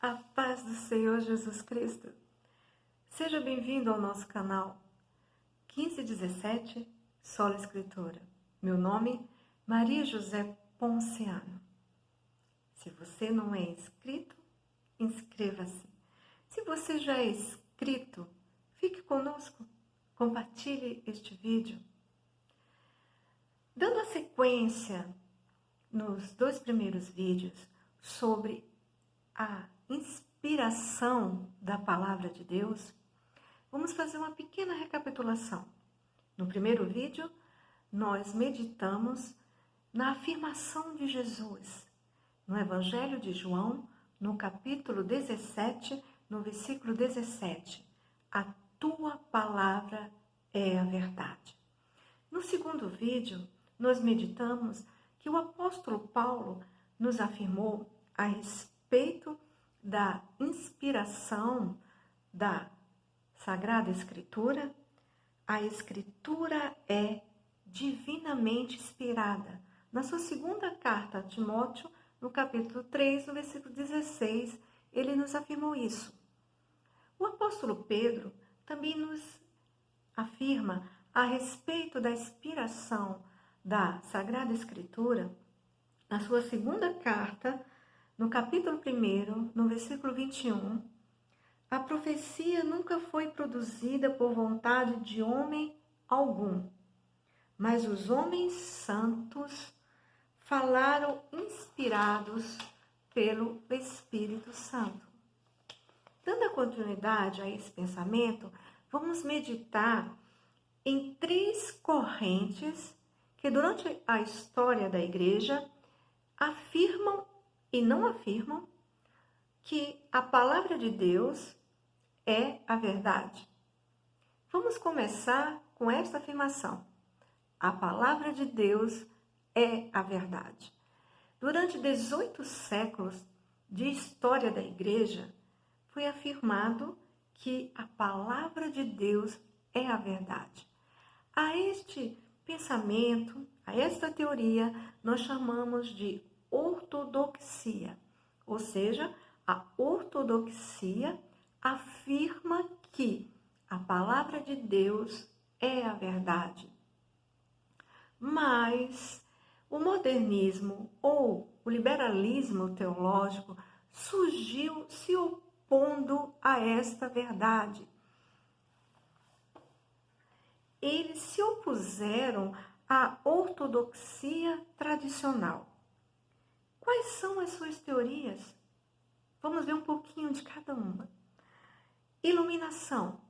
A paz do Senhor Jesus Cristo. Seja bem-vindo ao nosso canal 1517 Sola Escritora. Meu nome, Maria José Ponciano. Se você não é inscrito, inscreva-se. Se você já é inscrito, fique conosco, compartilhe este vídeo. Dando a sequência nos dois primeiros vídeos sobre a inspiração da palavra de Deus, vamos fazer uma pequena recapitulação. No primeiro vídeo, nós meditamos na afirmação de Jesus, no Evangelho de João, no capítulo 17, no versículo 17. A tua palavra é a verdade. No segundo vídeo, nós meditamos que o apóstolo Paulo nos afirmou a respeito da inspiração da Sagrada Escritura. A Escritura é divinamente inspirada. Na sua segunda carta a Timóteo, no capítulo 3, no versículo 16, ele nos afirmou isso. O apóstolo Pedro também nos afirma a respeito da inspiração da Sagrada Escritura, na sua segunda carta, no capítulo 1, no versículo 21, a profecia nunca foi produzida por vontade de homem algum, mas os homens santos falaram inspirados pelo Espírito Santo. Dando a continuidade a esse pensamento, vamos meditar em três correntes que durante a história da igreja afirmam e não afirmam que a palavra de Deus é a verdade. Vamos começar com esta afirmação. A palavra de Deus é a verdade. Durante 18 séculos de história da igreja, foi afirmado que a palavra de Deus é a verdade. A este pensamento, a esta teoria, nós chamamos de ortodoxia, ou seja, a ortodoxia afirma que a palavra de Deus é a verdade. Mas o modernismo ou o liberalismo teológico surgiu se opondo a esta verdade. Eles se opuseram à ortodoxia tradicional. Quais são as suas teorias? Vamos ver um pouquinho de cada uma. Iluminação.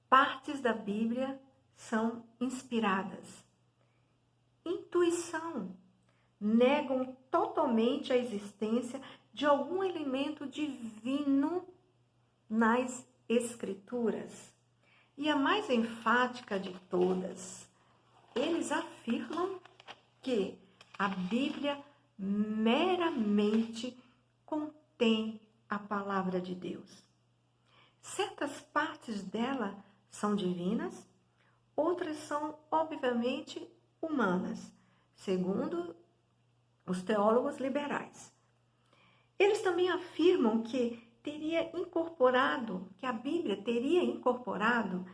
Partes da Bíblia são inspiradas. Intuição. Negam totalmente a existência de algum elemento divino nas Escrituras. E a mais enfática de todas, eles afirmam que a Bíblia meramente contém a palavra de Deus. Certas partes dela são divinas, outras são obviamente humanas, segundo os teólogos liberais. Eles também afirmam que a Bíblia teria incorporado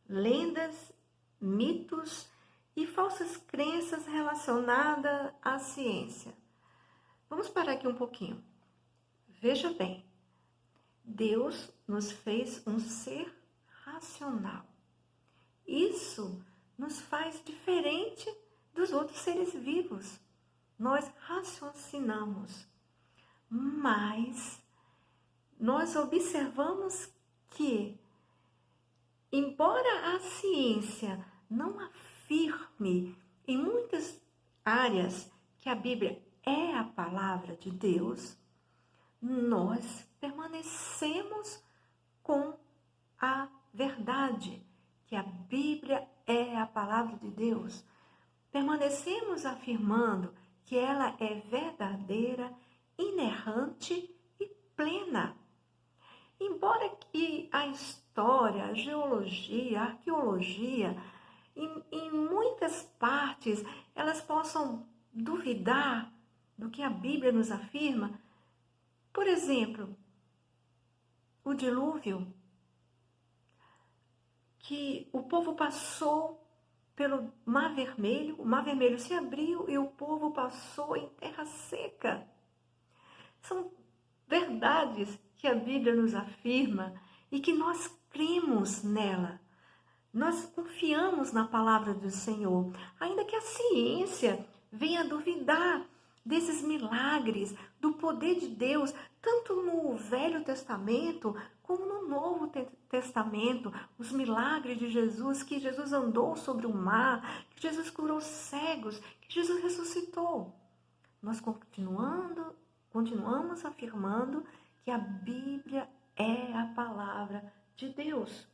lendas, mitos e falsas crenças relacionadas à ciência. Vamos parar aqui um pouquinho. Veja bem, Deus nos fez um ser racional. Isso nos faz diferente dos outros seres vivos. Nós raciocinamos, mas nós observamos que, embora a ciência não afirme em muitas áreas que a Bíblia é a palavra de Deus, nós permanecemos com a verdade, que a Bíblia é a palavra de Deus. Permanecemos afirmando que ela é verdadeira, inerrante e plena. Embora que a história, a geologia, a arqueologia, em muitas partes, elas possam duvidar do que a Bíblia nos afirma, Por exemplo, o dilúvio, que o povo passou pelo Mar Vermelho, o Mar Vermelho se abriu e o povo passou em terra seca. São verdades que a Bíblia nos afirma e que nós cremos nela. Nós confiamos na palavra do Senhor, ainda que a ciência venha duvidar desses milagres, do poder de Deus, tanto no Velho Testamento como no Novo Testamento, os milagres de Jesus, que Jesus andou sobre o mar, que Jesus curou cegos, que Jesus ressuscitou. Nós continuamos afirmando que a Bíblia é a palavra de Deus.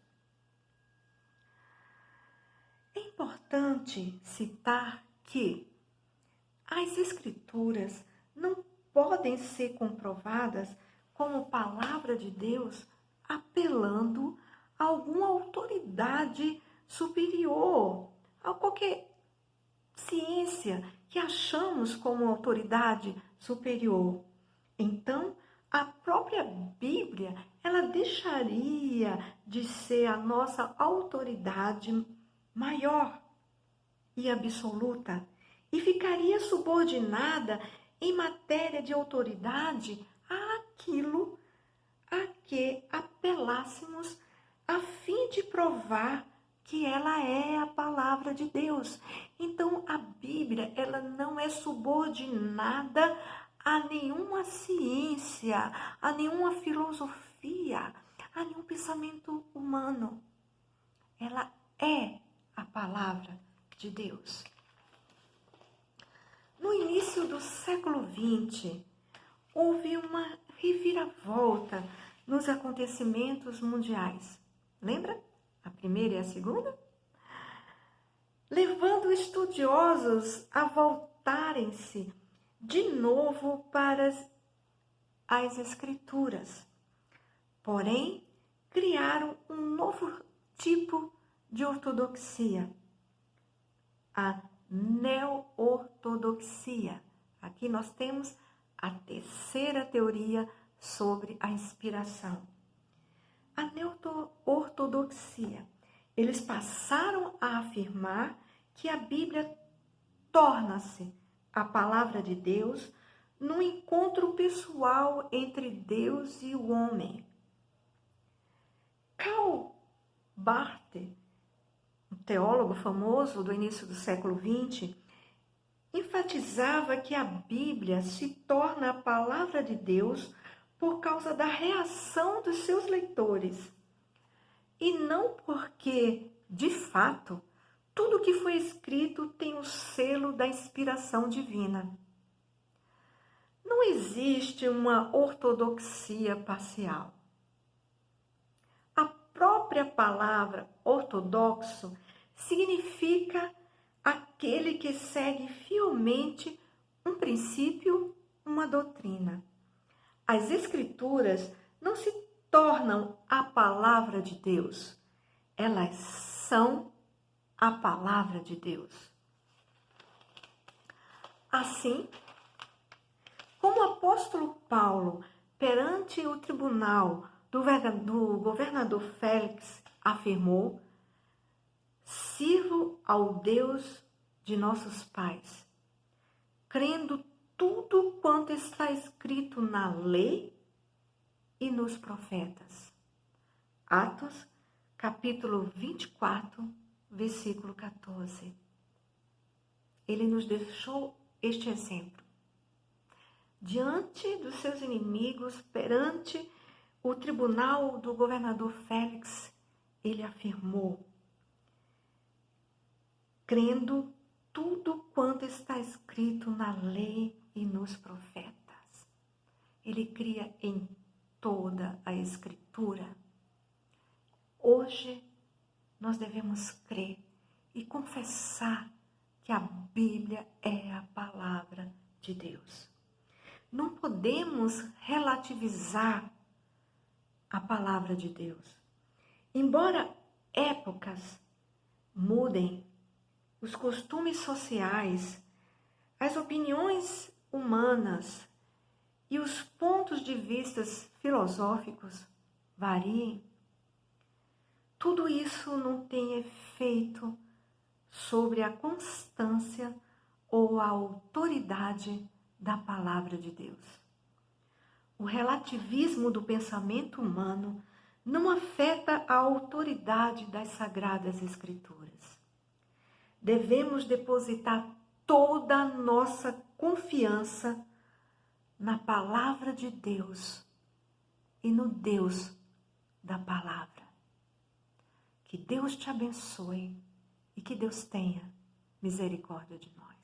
É importante citar que as Escrituras não podem ser comprovadas como palavra de Deus apelando a alguma autoridade superior, a qualquer ciência que achamos como autoridade superior. Então, a própria Bíblia, ela deixaria de ser a nossa autoridade maior e absoluta e ficaria subordinada em matéria de autoridade àquilo a que apelássemos a fim de provar que ela é a palavra de Deus. Então, a Bíblia, ela não é subordinada a nenhuma ciência, a nenhuma filosofia, a nenhum pensamento humano. Ela é a palavra de Deus. No início do século XX, houve uma reviravolta nos acontecimentos mundiais. Lembra? A primeira e a segunda? Levando estudiosos a voltarem-se de novo para as Escrituras. Porém, criaram um novo tipo de ortodoxia, a neo-ortodoxia. Aqui nós temos a terceira teoria sobre a inspiração. A neo-ortodoxia. Eles passaram a afirmar que a Bíblia torna-se a palavra de Deus num encontro pessoal entre Deus e o homem. Karl Barth, um teólogo famoso do início do século XX, enfatizava que a Bíblia se torna a palavra de Deus por causa da reação dos seus leitores, e não porque, de fato, tudo que foi escrito tem o selo da inspiração divina. Não existe uma ortodoxia parcial. A própria palavra ortodoxo significa aquele que segue fielmente um princípio, uma doutrina. As Escrituras não se tornam a palavra de Deus, elas são a palavra de Deus. Assim, como o apóstolo Paulo, perante o tribunal do governador Félix, afirmou: sirvo ao Deus de nossos pais, crendo tudo quanto está escrito na lei e nos profetas. Atos, capítulo 24, versículo 14. Ele nos deixou este exemplo. Diante dos seus inimigos, perante o tribunal do governador Félix, ele afirmou: crendo tudo quanto está escrito na lei e nos profetas. Ele cria em toda a Escritura. Hoje, nós devemos crer e confessar que a Bíblia é a palavra de Deus. Não podemos relativizar a palavra de Deus. Embora épocas mudem, os costumes sociais, as opiniões humanas e os pontos de vistas filosóficos variem, tudo isso não tem efeito sobre a constância ou a autoridade da palavra de Deus. O relativismo do pensamento humano não afeta a autoridade das Sagradas Escrituras. Devemos depositar toda a nossa confiança na palavra de Deus e no Deus da palavra. Que Deus te abençoe e que Deus tenha misericórdia de nós.